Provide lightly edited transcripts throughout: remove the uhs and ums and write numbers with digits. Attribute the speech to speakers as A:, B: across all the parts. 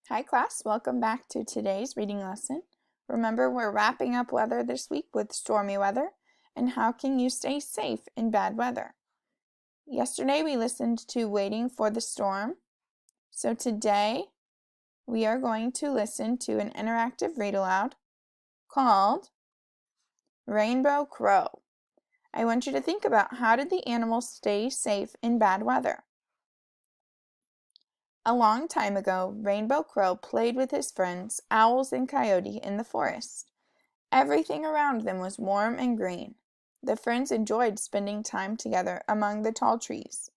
A: Hi class, welcome back to today's reading lesson. Remember, we're wrapping up weather this week with stormy weather and how can you stay safe in bad weather. Yesterday we listened to Waiting for the Storm. So today we are going to listen to an interactive read aloud called Rainbow Crow. I want you to think about how did the animals stay safe in bad weather. A long time ago, Rainbow Crow played with his friends, Owls and Coyote, in the forest. Everything around them was warm and green. The friends enjoyed spending time together among the tall trees.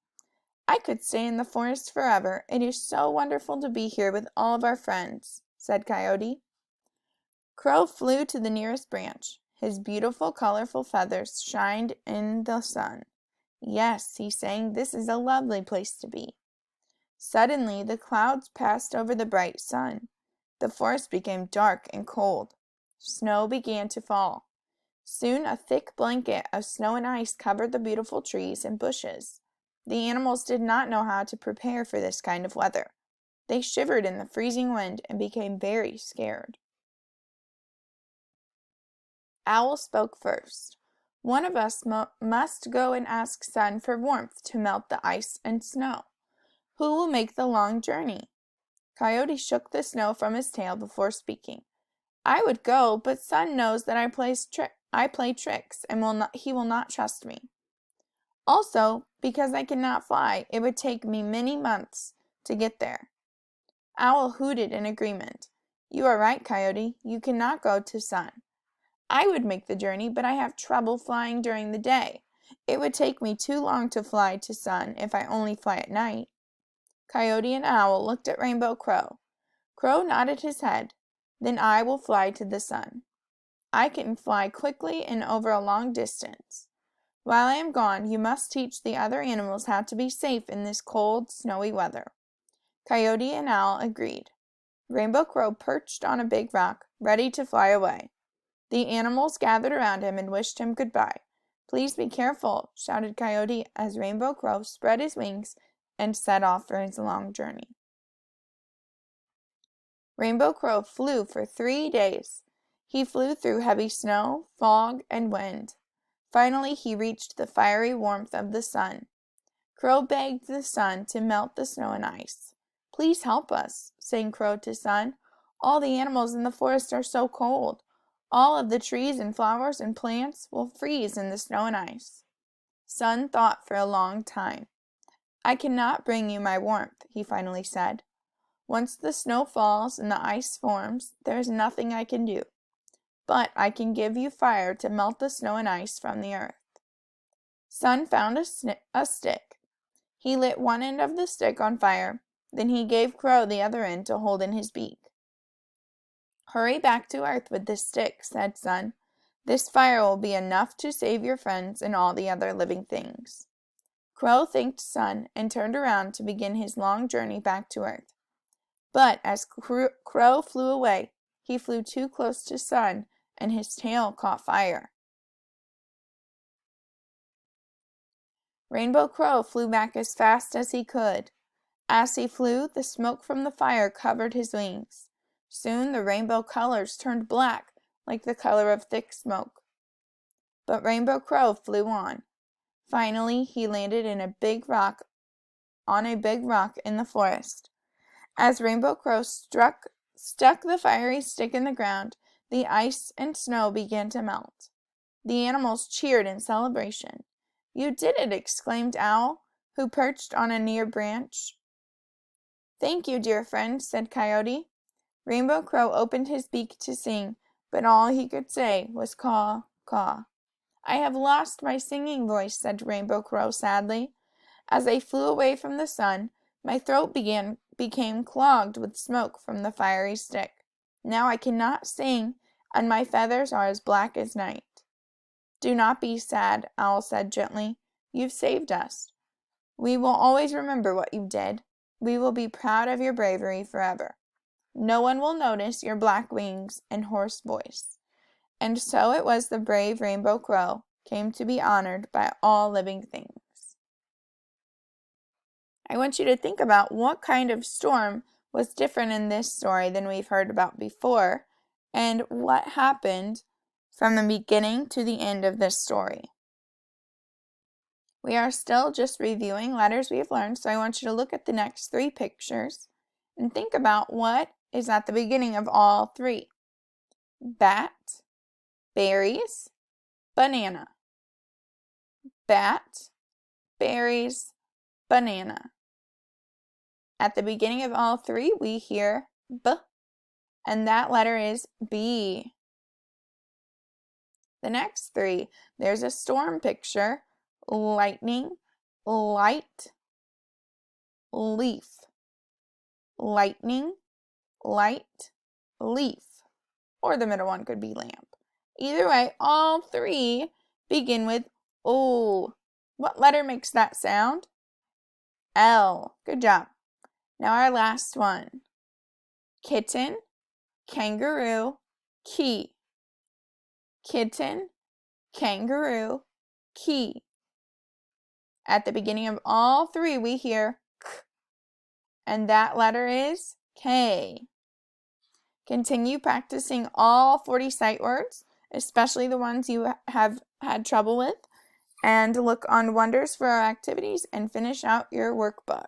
A: "I could stay in the forest forever. It is so wonderful to be here with all of our friends," said Coyote. Crow flew to the nearest branch. His beautiful, colorful feathers shined in the sun. "Yes," he sang, "this is a lovely place to be." Suddenly, the clouds passed over the bright sun. The forest became dark and cold. Snow began to fall. Soon a thick blanket of snow and ice covered the beautiful trees and bushes. The animals did not know how to prepare for this kind of weather. They shivered in the freezing wind and became very scared. Owl spoke first. "One of us must go and ask Sun for warmth to melt the ice and snow. Who will make the long journey?" Coyote shook the snow from his tail before speaking. "I would go, but Sun knows that I play tricks and he will not trust me. Also, because I cannot fly, it would take me many months to get there." Owl hooted in agreement. "You are right, Coyote. You cannot go to Sun. I would make the journey, but I have trouble flying during the day. It would take me too long to fly to Sun if I only fly at night." Coyote and Owl looked at Rainbow Crow. Crow nodded his head. "Then I will fly to the sun. I can fly quickly and over a long distance. While I am gone, you must teach the other animals how to be safe in this cold, snowy weather." Coyote and Owl agreed. Rainbow Crow perched on a big rock, ready to fly away. The animals gathered around him and wished him goodbye. "Please be careful," shouted Coyote as Rainbow Crow spread his wings and set off for his long journey. Rainbow Crow flew for 3 days. He flew through heavy snow, fog, and wind. Finally, he reached the fiery warmth of the sun. Crow begged the sun to melt the snow and ice. "Please help us," sang Crow to Sun. "All the animals in the forest are so cold. All of the trees and flowers and plants will freeze in the snow and ice." Sun thought for a long time. "I cannot bring you my warmth," he finally said. "Once the snow falls and the ice forms, there is nothing I can do. But I can give you fire to melt the snow and ice from the earth." Sun found a stick. He lit one end of the stick on fire. Then he gave Crow the other end to hold in his beak. "Hurry back to earth with this stick," said Sun. "This fire will be enough to save your friends and all the other living things." Crow thanked Sun and turned around to begin his long journey back to earth. But as Crow flew away, he flew too close to Sun and his tail caught fire. Rainbow Crow flew back as fast as he could. As he flew, the smoke from the fire covered his wings. Soon the rainbow colors turned black, like the color of thick smoke. But Rainbow Crow flew on. Finally, he landed on a big rock in the forest. As Rainbow Crow stuck the fiery stick in the ground, the ice and snow began to melt. The animals cheered in celebration. "You did it!" exclaimed Owl, who perched on a near branch. "Thank you, dear friend," said Coyote. Rainbow Crow opened his beak to sing, but all he could say was caw, caw. "I have lost my singing voice," said Rainbow Crow sadly. "As I flew away from the sun, my throat became clogged with smoke from the fiery stick. Now I cannot sing, and my feathers are as black as night." "Do not be sad," Owl said gently. "You've saved us. We will always remember what you did. We will be proud of your bravery forever. No one will notice your black wings and hoarse voice." And so it was the brave Rainbow Crow came to be honored by all living things. I want you to think about what kind of storm was different in this story than we've heard about before, and what happened from the beginning to the end of this story. We are still just reviewing letters we have learned, so I want you to look at the next 3 pictures and think about what is at the beginning of all 3. Bat, berries, banana. Bat, berries, banana. At the beginning of all 3, we hear B, and that letter is B. The next 3, there's a storm picture, lightning, light, leaf. Lightning, light, leaf. Or the middle one could be lamp. Either way, all 3 begin with O. What letter makes that sound? L. Good job. Now our last one. Kitten, kangaroo, key. Kitten, kangaroo, key. At the beginning of all 3, we hear K, and that letter is K. Continue practicing all 40 sight words, especially the ones you have had trouble with, and look on Wonders for our activities and finish out your workbook.